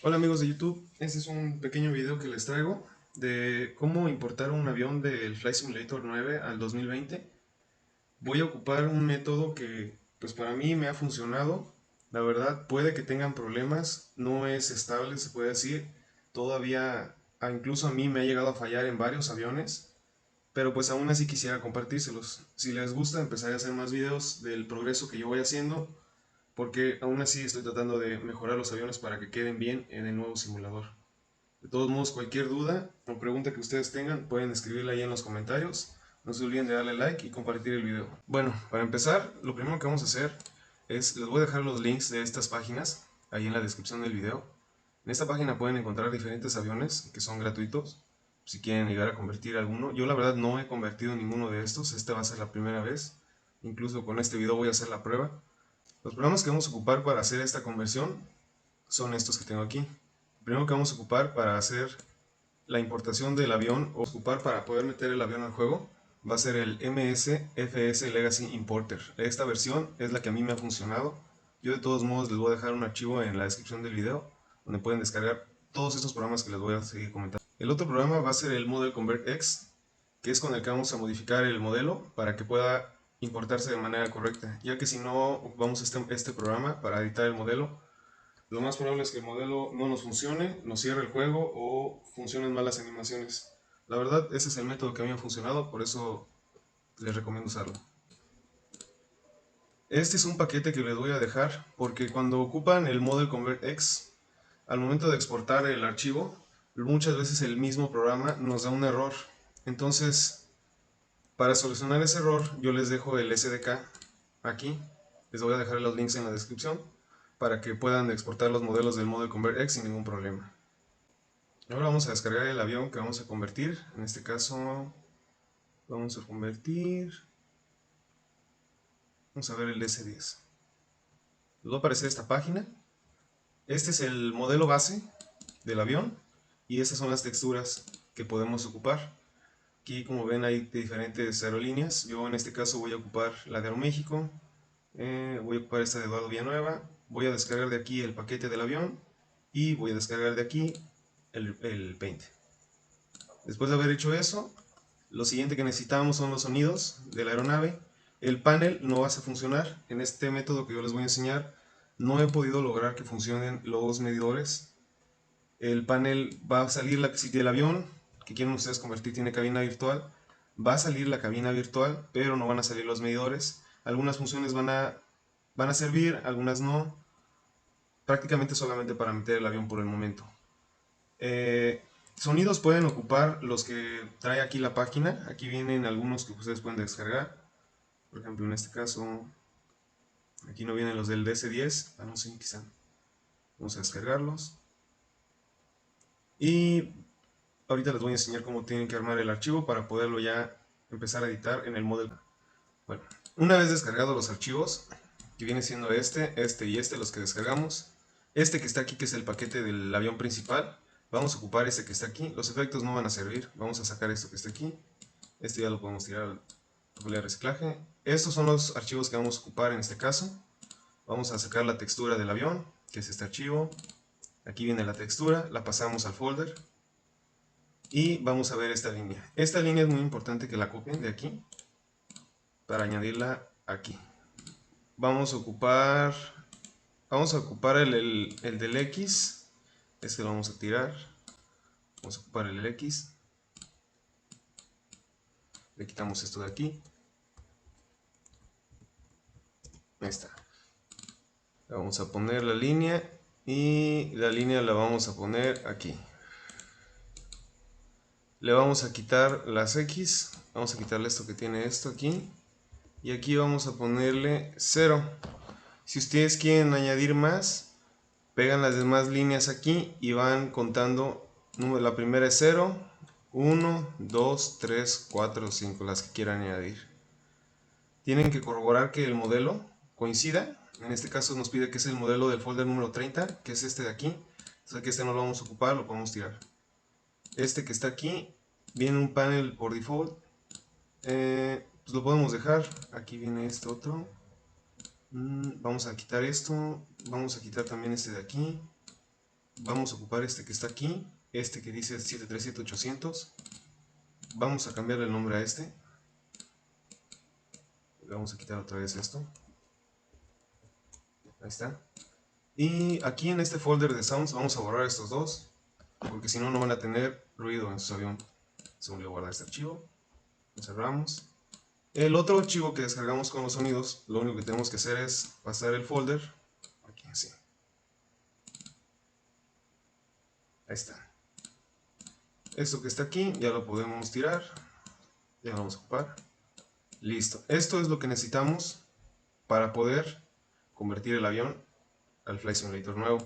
Hola amigos de YouTube, este es un pequeño video que les traigo de cómo importar un avión del Flight Simulator 9 al 2020. Voy a ocupar un método que pues para mí me ha funcionado. La verdad puede que tengan problemas, no es estable se puede decir. Todavía, incluso a mí me ha llegado a fallar en varios aviones, pero pues aún así quisiera compartírselos. Si les gusta empezaré a hacer más videos del progreso que yo voy haciendo, porque aún así estoy tratando de mejorar los aviones para que queden bien en el nuevo simulador. De todos modos, cualquier duda o pregunta que ustedes tengan, pueden escribirla ahí en los comentarios. No se olviden de darle like y compartir el video. Bueno, para empezar, lo primero que vamos a hacer es, les voy a dejar los links de estas páginas ahí en la descripción del video. En esta página pueden encontrar diferentes aviones que son gratuitos, si quieren llegar a convertir alguno. Yo la verdad no he convertido ninguno de estos, esta va a ser la primera vez. Incluso con este video voy a hacer la prueba. Los programas que vamos a ocupar para hacer esta conversión son estos que tengo aquí. El primero que vamos a ocupar para hacer la importación del avión o ocupar para poder meter el avión al juego va a ser el MS-FS Legacy Importer. Esta versión es la que a mí me ha funcionado. Yo de todos modos les voy a dejar un archivo en la descripción del video donde pueden descargar todos estos programas que les voy a seguir comentando. El otro programa va a ser el Model Convert X, que es con el que vamos a modificar el modelo para que pueda importarse de manera correcta, ya que si no ocupamos este programa para editar el modelo, lo más probable es que el modelo no nos funcione, nos cierre el juego o funcionen mal las animaciones. La verdad, ese es el método que a mí me ha funcionado, por eso les recomiendo usarlo. Este es un paquete que les voy a dejar, porque cuando ocupan el Model Convert X, al momento de exportar el archivo, muchas veces el mismo programa nos da un error. Entonces, para solucionar ese error, yo les dejo el SDK aquí. Les voy a dejar los links en la descripción para que puedan exportar los modelos del Model Convert X sin ningún problema. Ahora vamos a descargar el avión que vamos a convertir. En este caso vamos a convertir, vamos a ver el S10. Les va a aparecer esta página. Este es el modelo base del avión y estas son las texturas que podemos ocupar. Aquí, como ven, hay diferentes aerolíneas. Yo en este caso voy a ocupar la de Aeroméxico, voy a ocupar esta de Eduardo Villanueva. Voy a descargar de aquí el paquete del avión y voy a descargar de aquí el Paint. Después de haber hecho eso, lo siguiente que necesitamos son los sonidos de la aeronave. El panel no va a funcionar. En este método que yo les voy a enseñar, no he podido lograr que funcionen los medidores. El panel va a salir, si el avión que quieren ustedes convertir tiene cabina virtual, va a salir la cabina virtual, pero no van a salir los medidores. Algunas funciones van a servir, algunas no. Prácticamente solamente para meter el avión por el momento. Sonidos pueden ocupar los que trae aquí la página. Aquí vienen algunos que ustedes pueden descargar. Por ejemplo, en este caso, aquí no vienen los del DS10. No sé, quizá. Vamos a descargarlos. Y ahorita les voy a enseñar cómo tienen que armar el archivo para poderlo ya empezar a editar en el Model. Bueno, una vez descargados los archivos, que viene siendo este y este, los que descargamos. Este que está aquí, que es el paquete del avión principal. Vamos a ocupar este que está aquí. Los efectos no van a servir. Vamos a sacar esto que está aquí. Este ya lo podemos tirar al papel de reciclaje. Estos son los archivos que vamos a ocupar en este caso. Vamos a sacar la textura del avión, que es este archivo. Aquí viene la textura, la pasamos al folder. Y vamos a ver esta línea. Esta línea es muy importante que la copien de aquí para añadirla aquí. Vamos a ocupar el del X. Este lo vamos a tirar. Vamos a ocupar el X. Le quitamos esto de aquí. Ahí está. Le vamos a poner la línea y la línea la vamos a poner aquí. Le vamos a quitar las X. Vamos a quitarle esto que tiene esto aquí. Y aquí vamos a ponerle 0. Si ustedes quieren añadir más, pegan las demás líneas aquí y van contando. La primera es 0, 1, 2, 3, 4, 5, las que quieran añadir. Tienen que corroborar que el modelo coincida. En este caso nos pide que es el modelo del folder número 30, que es este de aquí. Entonces aquí este no lo vamos a ocupar, lo podemos tirar. Este que está aquí, viene un panel por default. Pues lo podemos dejar. Aquí viene este otro. Vamos a quitar esto. Vamos a quitar también este de aquí. vamos a ocupar este que está aquí, este que dice 737-800. Vamos a cambiar el nombre a este. Vamos a quitar otra vez esto. Ahí está. Y aquí en este folder de sounds vamos a borrar estos dos, porque si no, no van a tener ruido en su avión. Se me olvidó guardar este archivo. Lo cerramos. El otro archivo que descargamos con los sonidos, lo único que tenemos que hacer es pasar el folder aquí así. Ahí está. Esto que está aquí ya lo podemos tirar. Ya lo vamos a ocupar. Listo. Esto es lo que necesitamos para poder convertir el avión al Flight Simulator nuevo.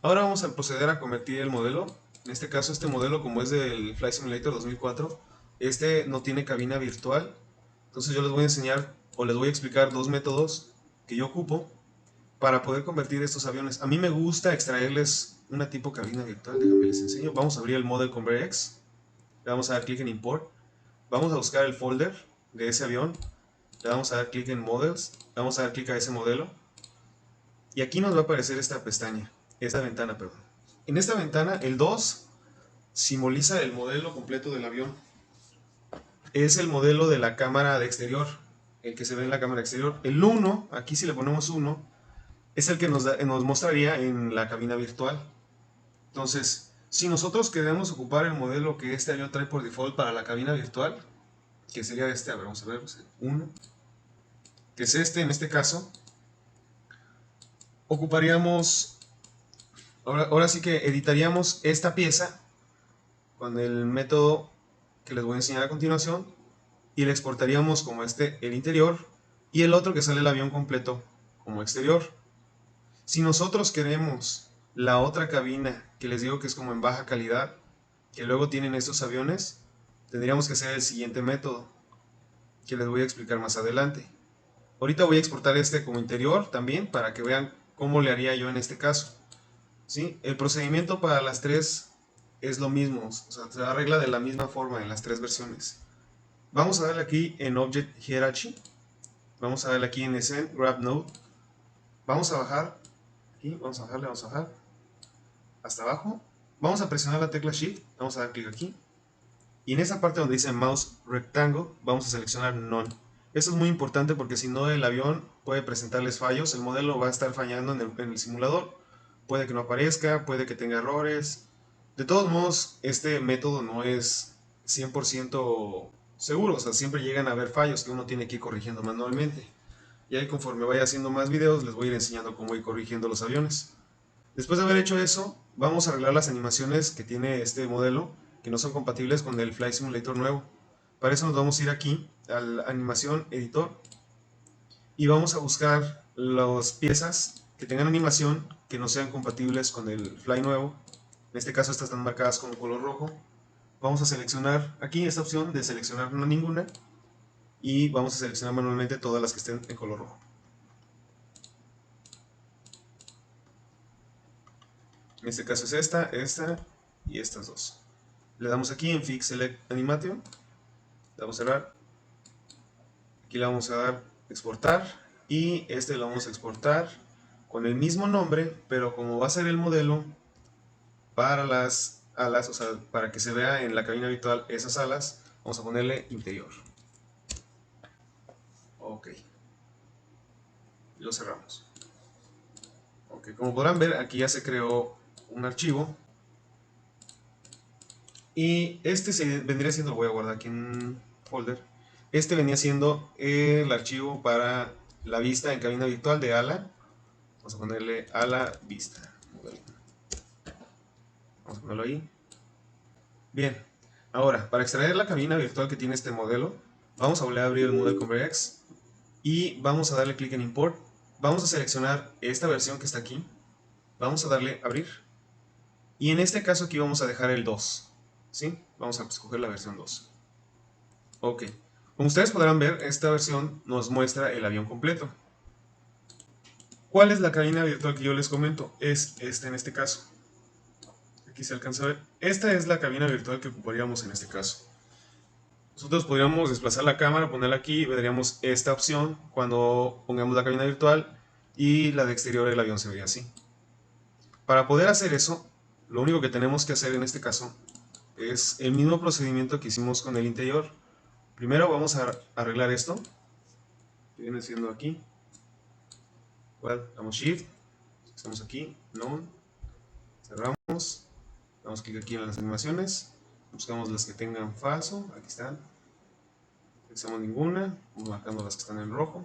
Ahora vamos a proceder a convertir el modelo. En este caso, este modelo, como es del Flight Simulator 2004, este no tiene cabina virtual. Entonces yo les voy a enseñar o les voy a explicar dos métodos que yo ocupo para poder convertir estos aviones. A mí me gusta extraerles una tipo cabina virtual. Déjenme les enseño. Vamos a abrir el Model Convert X. Le vamos a dar clic en Import. Vamos a buscar el folder de ese avión. Le vamos a dar clic en Models. Le vamos a dar clic a ese modelo. Y aquí nos va a aparecer esta pestaña. Esta ventana, perdón. En esta ventana, el 2 simboliza el modelo completo del avión. Es el modelo de la cámara de exterior, el que se ve en la cámara exterior. El 1, aquí si le ponemos 1, es el que nos mostraría en la cabina virtual. Entonces, si nosotros queremos ocupar el modelo que este avión trae por default para la cabina virtual, que sería este, a ver, vamos a ver, 1, que es este en este caso, ocuparíamos, ahora sí que editaríamos esta pieza con el método que les voy a enseñar a continuación y le exportaríamos como este el interior y el otro que sale el avión completo como exterior. Si nosotros queremos la otra cabina que les digo que es como en baja calidad, que luego tienen estos aviones, tendríamos que hacer el siguiente método que les voy a explicar más adelante. Ahorita voy a exportar este como interior también para que vean cómo le haría yo en este caso. ¿Sí? El procedimiento para las tres es lo mismo, o sea, se arregla de la misma forma en las tres versiones. Vamos a darle aquí en Object Hierarchy, vamos a darle aquí en Send Grab Node, vamos a bajar, aquí, vamos a bajar, hasta abajo, vamos a presionar la tecla Shift, vamos a dar clic aquí, y en esa parte donde dice Mouse Rectangle, vamos a seleccionar None. Esto es muy importante porque si no el avión puede presentarles fallos, el modelo va a estar fallando en el simulador, puede que no aparezca, puede que tenga errores. De todos modos, este método no es 100% seguro, o sea, siempre llegan a haber fallos que uno tiene que ir corrigiendo manualmente. Y ahí conforme vaya haciendo más videos, les voy a ir enseñando cómo ir corrigiendo los aviones. Después de haber hecho eso, vamos a arreglar las animaciones que tiene este modelo, que no son compatibles con el Flight Simulator nuevo. Para eso nos vamos a ir aquí, al Animación Editor, y vamos a buscar las piezas que tengan animación que no sean compatibles con el Fly nuevo. En este caso estas están marcadas con color rojo. Vamos a seleccionar aquí esta opción de seleccionar ninguna y vamos a seleccionar manualmente todas las que estén en color rojo. En este caso es esta y estas dos. Le damos aquí en Fix Select Animation, le damos a cerrar, aquí le vamos a dar exportar y este lo vamos a exportar con el mismo nombre, pero como va a ser el modelo para las alas, o sea, para que se vea en la cabina virtual esas alas, vamos a ponerle interior. Ok. Y lo cerramos. Ok, como podrán ver, aquí ya se creó un archivo. Y este vendría siendo, lo voy a guardar aquí en folder. Este venía siendo el archivo para la vista en cabina virtual de ala. Vamos a ponerle ala vista. Vamos a ponerlo ahí. Bien, ahora, para extraer la cabina virtual que tiene este modelo, vamos a volver a abrir el Model Convert X y vamos a darle clic en Import. Vamos a seleccionar esta versión que está aquí, vamos a darle abrir y en este caso aquí vamos a dejar el 2, ¿sí? Vamos a escoger la versión 2. Ok, como ustedes podrán ver, esta versión nos muestra el avión completo. ¿Cuál es la cabina virtual que yo les comento? Es esta en este caso. Aquí se alcanza a ver. Esta es la cabina virtual que ocuparíamos en este caso. Nosotros podríamos desplazar la cámara, ponerla aquí y veríamos esta opción cuando pongamos la cabina virtual y la de exterior del avión se vería así. Para poder hacer eso, lo único que tenemos que hacer en este caso es el mismo procedimiento que hicimos con el interior. Primero vamos a arreglar esto, que viene siendo aquí. Igual, damos Shift, estamos aquí, None, cerramos, damos clic aquí en las animaciones, buscamos las que tengan falso, aquí están, no seleccionamos ninguna, vamos marcando las que están en rojo.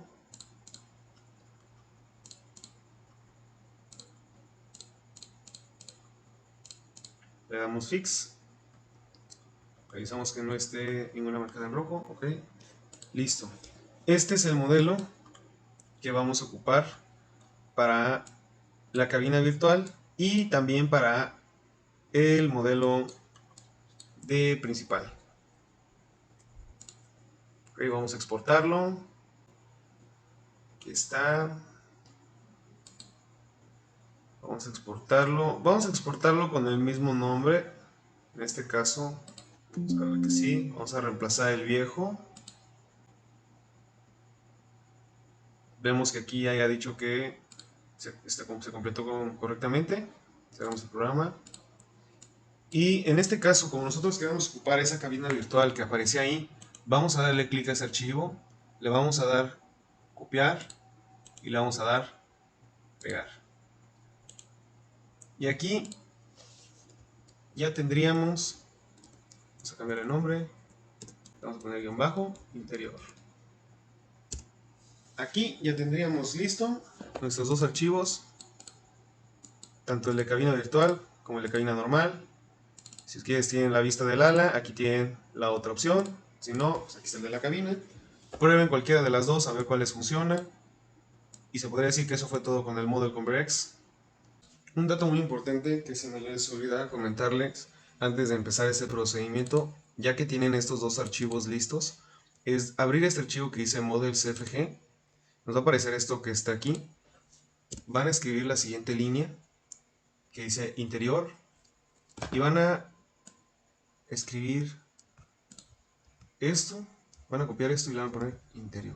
Le damos Fix, revisamos que no esté ninguna marcada en rojo, ok, listo. Este es el modelo que vamos a ocupar para la cabina virtual y también para el modelo de principal. Ok, vamos a exportarlo. Aquí está. Vamos a exportarlo con el mismo nombre. En este caso, vamos a darle que sí. Vamos a reemplazar el viejo. Vemos que aquí haya dicho que se completó correctamente. Cerramos el programa. Y en este caso, como nosotros queremos ocupar esa cabina virtual que aparece ahí, vamos a darle clic a ese archivo, le vamos a dar copiar y le vamos a dar pegar. Y aquí ya tendríamos, vamos a cambiar el nombre, vamos a poner guión bajo, interior. Aquí ya tendríamos listo nuestros dos archivos, tanto el de cabina virtual como el de cabina normal. Si ustedes tienen la vista del ala, aquí tienen la otra opción. Si no, pues aquí está el de la cabina. Prueben cualquiera de las dos a ver cuál les funciona. Y se podría decir que eso fue todo con el Model Converx. Un dato muy importante que se me les olvidaba comentarles antes de empezar este procedimiento, ya que tienen estos dos archivos listos, es abrir este archivo que dice Model CFG. Nos va a aparecer esto que está aquí. Van a escribir la siguiente línea que dice interior y van a escribir esto, van a copiar esto y le van a poner interior.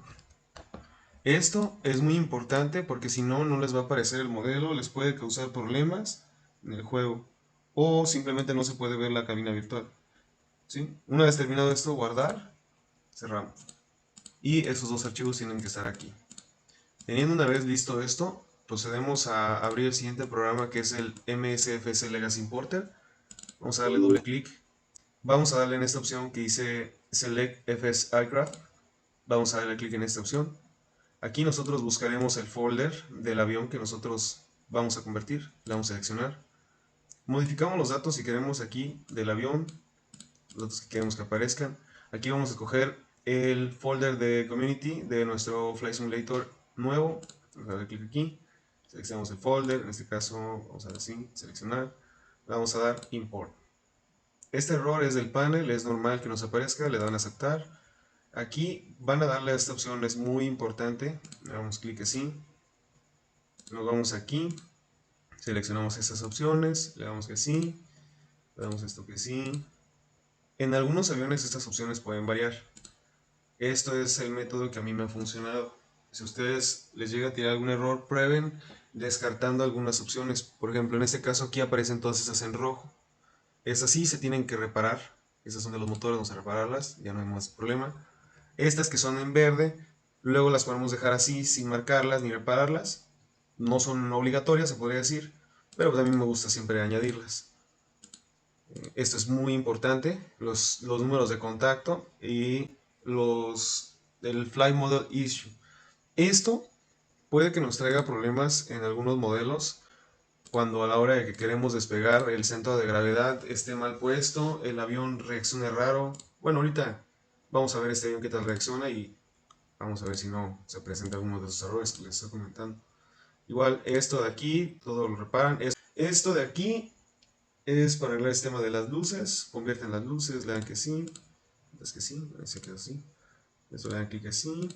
Esto es muy importante porque si no, no les va a aparecer el modelo, les puede causar problemas en el juego o simplemente no se puede ver la cabina virtual. ¿Sí? Una vez terminado esto, guardar, cerramos. Y esos dos archivos tienen que estar aquí. Teniendo una vez listo esto, procedemos a abrir el siguiente programa que es el MSFS Legacy Importer. Vamos a darle doble clic. Vamos a darle en esta opción que dice Select FS Aircraft. Vamos a darle clic en esta opción. Aquí nosotros buscaremos el folder del avión que nosotros vamos a convertir. Le vamos a seleccionar. Modificamos los datos si queremos aquí del avión, los datos que queremos que aparezcan. Aquí vamos a escoger el folder de Community de nuestro Flight Simulator nuevo. Vamos a darle clic aquí. Seleccionamos el folder. En este caso vamos a dar así, seleccionar. Le vamos a dar Import. Este error es del panel, es normal que nos aparezca. Le dan a aceptar. Aquí van a darle a esta opción, es muy importante. Le damos clic así. Nos vamos aquí. Seleccionamos estas opciones. Le damos que sí. Le damos esto que sí. En algunos aviones estas opciones pueden variar. Esto es el método que a mí me ha funcionado. Si a ustedes les llega a tirar algún error, prueben descartando algunas opciones. Por ejemplo, en este caso aquí aparecen todas esas en rojo. Esas sí se tienen que reparar. Esas son de los motores, vamos a repararlas. Ya no hay más problema. Estas que son en verde, luego las podemos dejar así sin marcarlas ni repararlas. No son obligatorias, se podría decir, pero a mí me gusta siempre añadirlas. Esto es muy importante, los números de contacto y el Flight Model Issue. Esto puede que nos traiga problemas en algunos modelos cuando a la hora de que queremos despegar el centro de gravedad esté mal puesto, el avión reaccione raro. Bueno, ahorita vamos a ver este avión qué tal reacciona y vamos a ver si no se presenta alguno de esos errores que les estoy comentando. Igual esto de aquí, todo lo reparan. Esto de aquí es para arreglar el tema de las luces. Convierten las luces, le dan que sí. Es que sí, se queda así. Esto le dan clic así.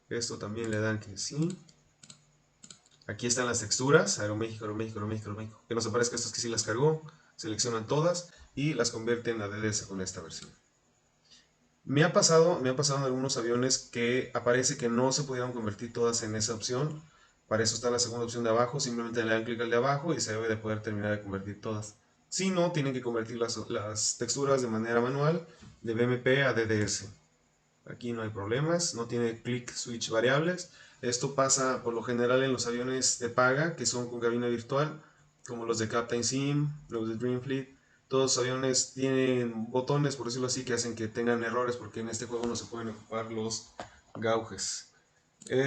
Esto también le dan que sí. Aquí están las texturas, Aeroméxico, Aeroméxico, Aeroméxico, Aeroméxico. Que nos aparezca estas que sí las cargó. Seleccionan todas y las convierten a DDS con esta versión. Me ha pasado en algunos aviones que aparece que no se pudieron convertir todas en esa opción. Para eso está la segunda opción de abajo, simplemente le dan clic al de abajo y se debe de poder terminar de convertir todas. Si no, tienen que convertir las texturas de manera manual de BMP a DDS. Aquí no hay problemas, no tiene click switch variables. Esto pasa por lo general en los aviones de paga, que son con cabina virtual, como los de Captain Sim, los de Dreamfleet. Todos los aviones tienen botones, por decirlo así, que hacen que tengan errores, porque en este juego no se pueden ocupar los gauges.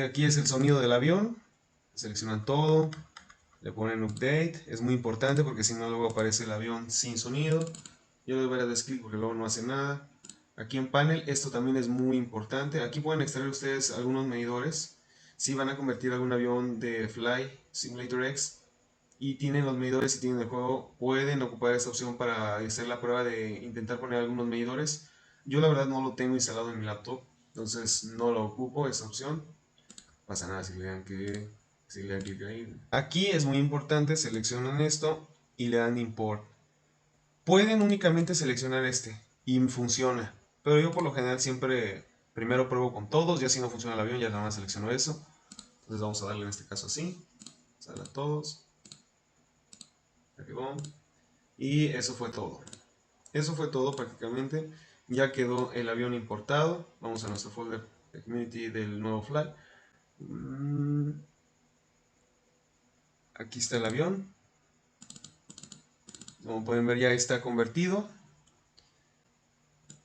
Aquí es el sonido del avión, seleccionan todo, le ponen update, es muy importante porque si no luego aparece el avión sin sonido. Yo le doy varias veces clic porque luego no hace nada. Aquí en panel, esto también es muy importante. Aquí pueden extraer ustedes algunos medidores. Si van a convertir algún avión de Fly Simulator X y tienen los medidores y tienen el juego, pueden ocupar esta opción para hacer la prueba de intentar poner algunos medidores. Yo la verdad no lo tengo instalado en mi laptop, entonces no lo ocupo esta opción. No pasa nada si le dan clic ahí. Aquí es muy importante, seleccionan esto y le dan import. Pueden únicamente seleccionar este y funciona, pero yo por lo general siempre primero pruebo con todos, ya si no funciona el avión ya nada más selecciono eso. Entonces vamos a darle en este caso así, sale a todos, y eso fue todo. Eso fue todo prácticamente, ya quedó el avión importado. Vamos a nuestro folder de community del nuevo Fly. Aquí está el avión. Como pueden ver ya está convertido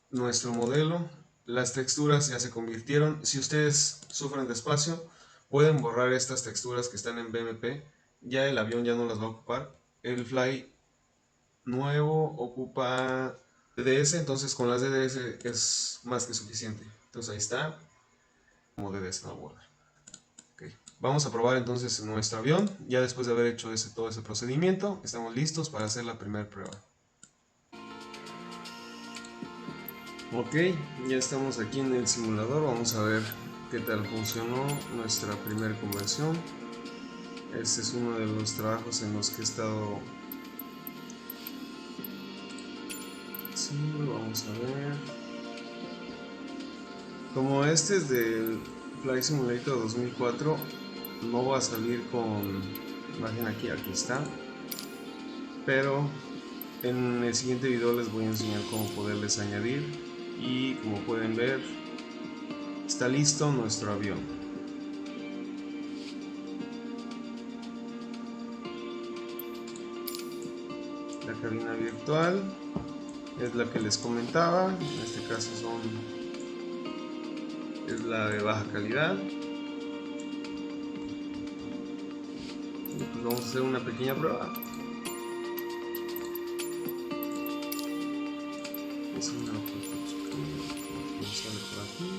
nuestro modelo. Las texturas ya se convirtieron. Si ustedes sufren de espacio, pueden borrar estas texturas que están en BMP. Ya el avión ya no las va a ocupar. El Fly nuevo ocupa DDS, entonces con las DDS es más que suficiente. Entonces ahí está, como DDS no borrar. Okay. Vamos a probar entonces nuestro avión. Ya después de haber hecho todo ese procedimiento, estamos listos para hacer la primera prueba. Ok, ya estamos aquí en el simulador, vamos a ver qué tal funcionó nuestra primera conversión. Este es uno de los trabajos en los que he estado haciendo, vamos a ver. Como este es del Flight Simulator 2004, no va a salir con imagen aquí está, pero en el siguiente video les voy a enseñar cómo poderles añadir. Y como pueden ver, está listo nuestro avión. La cabina virtual es la que les comentaba, en este caso es la de baja calidad. Y pues vamos a hacer una pequeña prueba. Sale por aquí.